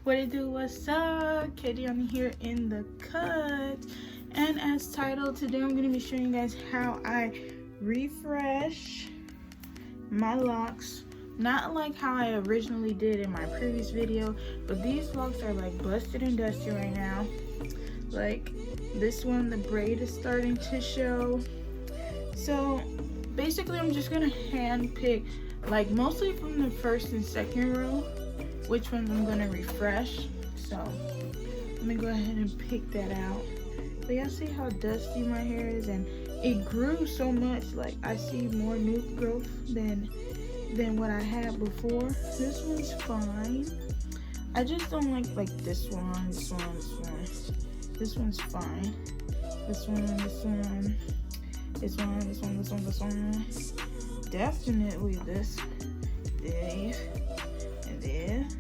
What it do? What's up? KDiani here in the cut. And as titled, today I'm going to be showing you guys how I refresh my locks. Not like how I originally did in my previous video, but these locks are like busted and dusty right now. Like this one, the braid is starting to show. So basically I'm just going to hand pick, like mostly from the first and second row, which ones I'm going to refresh. So let me go ahead and pick that out. But y'all see how dusty my hair is, and it grew so much. Like I see more new growth than what I had before. This one's fine. I just don't like this one, this one, this one. This one's fine. This one, this one, this one, this one, this one, this one. Definitely this, and this.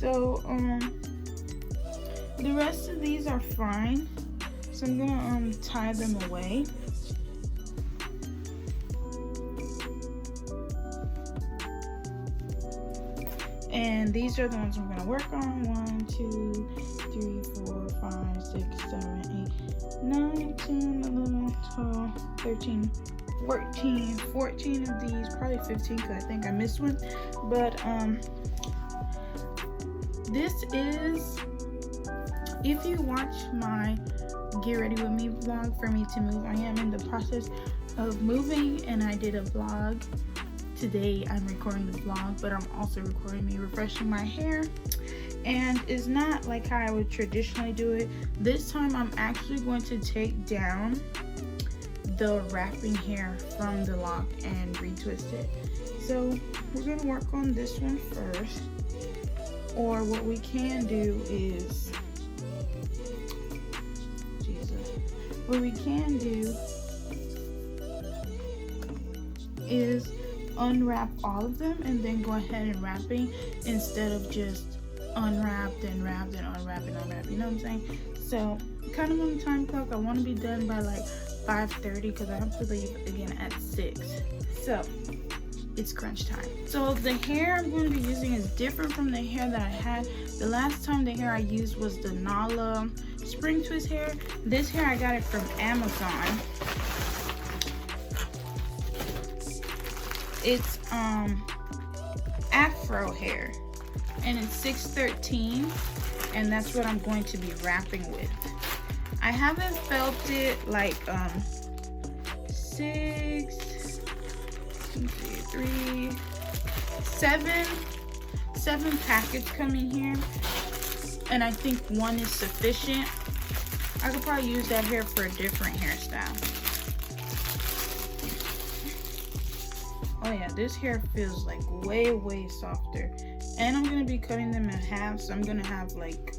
So the rest of these are fine. So I'm gonna tie them away. And these are the ones I'm gonna work on. 1, 2, 3, 4, 5, 6, 7, 8, 9, 10, 11, 12, 13, 14 of these, probably 15 because I think I missed one. But this is, if you watch my Get Ready With Me vlog for me to move, I am in the process of moving, and I did a vlog. Today I'm recording the vlog, but I'm also recording me refreshing my hair, and it's not like how I would traditionally do it. This time I'm actually going to take down the wrapping hair from the lock and retwist it. So we're going to work on this one first, or what we can do is, what we can do is unwrap all of them and then go ahead and wrapping, instead of just unwrapped and wrapped and unwrapped and unwrapped, you know what I'm saying? So kind of on the time clock, I want to be done by like 5:30 because I have to leave again at 6. So it's crunch time. So the hair I'm going to be using is different from the hair that I had. The last time the hair I used was the Nala spring twist hair. This hair I got it from Amazon. It's afro hair, and it's 613, and that's what I'm going to be wrapping with. I haven't felt it like 7 packets come in here, and I think 1 is sufficient. I could probably use that hair for a different hairstyle. Oh yeah, this hair feels like way softer, and I'm gonna be cutting them in half, so I'm gonna have like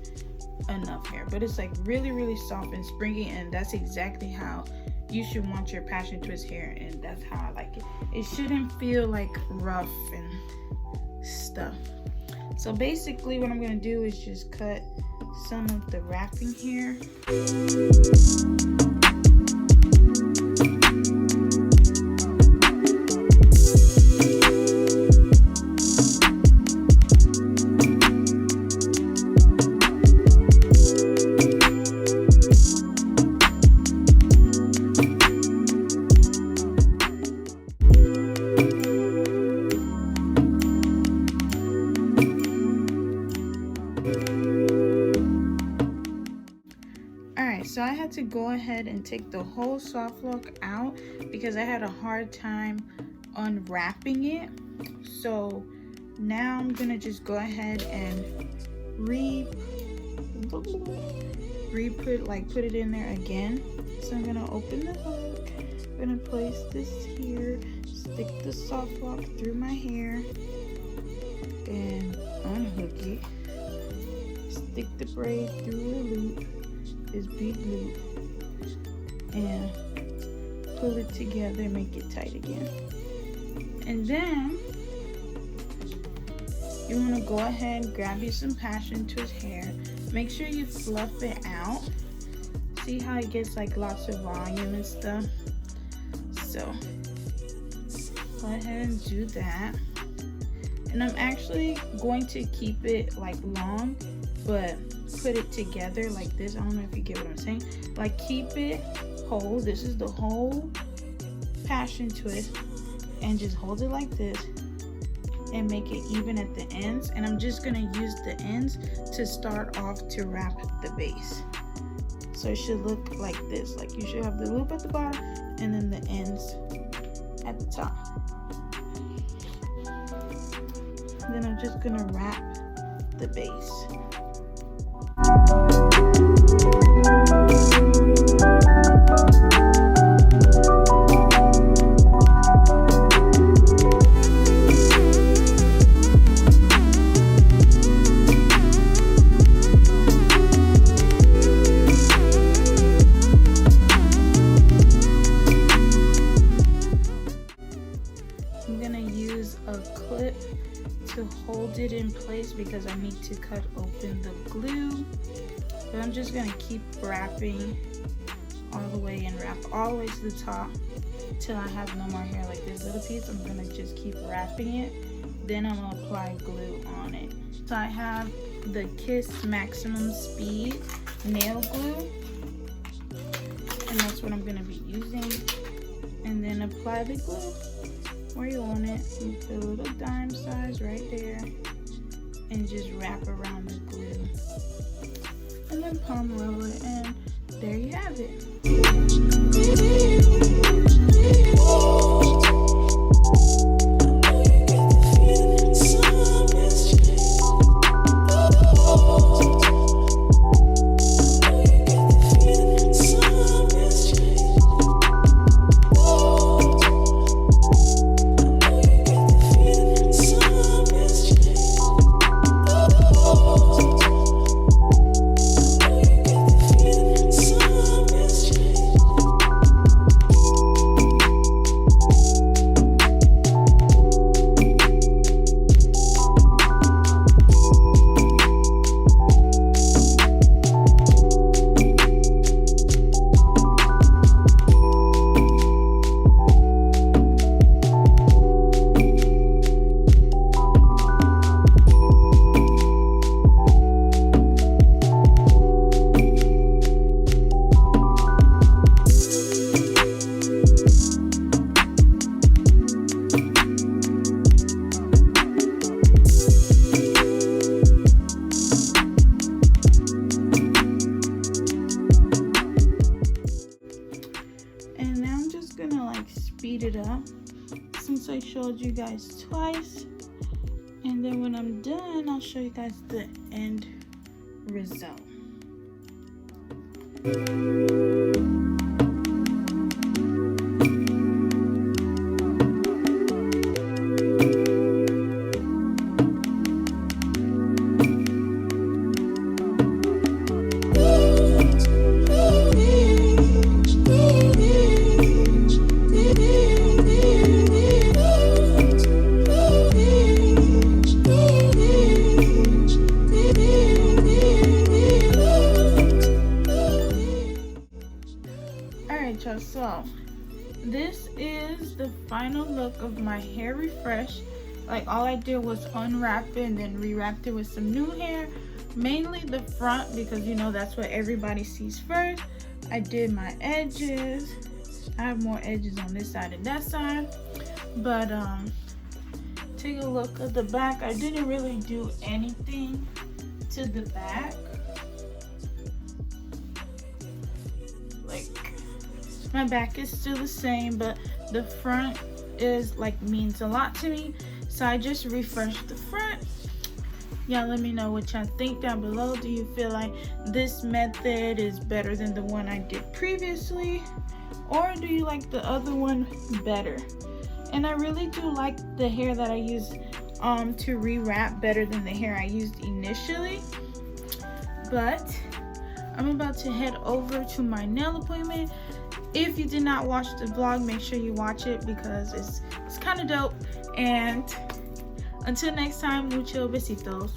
enough hair, but it's like really soft and springy, and that's exactly how you should want your passion twist hair, and that's how I like it. It shouldn't feel like rough and stuff. So basically what I'm gonna do is just cut some of the wrapping hair. So I had to go ahead and take the whole soft lock out because I had a hard time unwrapping it. So now I'm gonna just go ahead and put it in there again. So I'm gonna open the hook, I'm gonna place this here, stick the soft lock through my hair, and unhook it, stick the braid through the loop, this big loop, and pull it together and make it tight again. And then you want to go ahead and grab you some passion twist hair. Make sure you fluff it out. See how it gets like lots of volume and stuff? So go ahead and do that. And I'm actually going to keep it like long, but put it together like this. I don't know if you get what I'm saying. Like keep it whole. This is the whole passion twist, and just hold it like this and make it even at the ends. And I'm just gonna use the ends to start off to wrap the base. So it should look like this. Like you should have the loop at the bottom and then the ends at the top. Then I'm just gonna wrap the base. I'm gonna use a clip to hold it in place because I need to cut open the glue. But I'm just gonna keep wrapping all the way and wrap all the way to the top till I have no more hair. Like this little piece, I'm gonna just keep wrapping it. Then I'm gonna apply glue on it. So I have the Kiss Maximum Speed nail glue, and that's what I'm gonna be using. And then apply the glue where you want it. You put a little dime size right there and just wrap around the glue. And then palm roll it, and there you have it. Speed it up since I showed you guys twice, and then when I'm done I'll show you guys the end result. So this is the final look of my hair refresh. Like all I did was unwrap it and then rewrapped it with some new hair, mainly the front because you know that's what everybody sees first. I did my edges. I have more edges on this side and that side, but take a look at the back. I didn't really do anything to the back. Like my back is still the same, but the front is like means a lot to me, so I just refreshed the front. Y'all let me know what y'all think down below. Do you feel like this method is better than the one I did previously, or do you like the other one better? And I really do like the hair that I used to rewrap better than the hair I used initially. But I'm about to head over to my nail appointment. If you did not watch the vlog, make sure you watch it because it's kind of dope. And until next time, mucho besitos.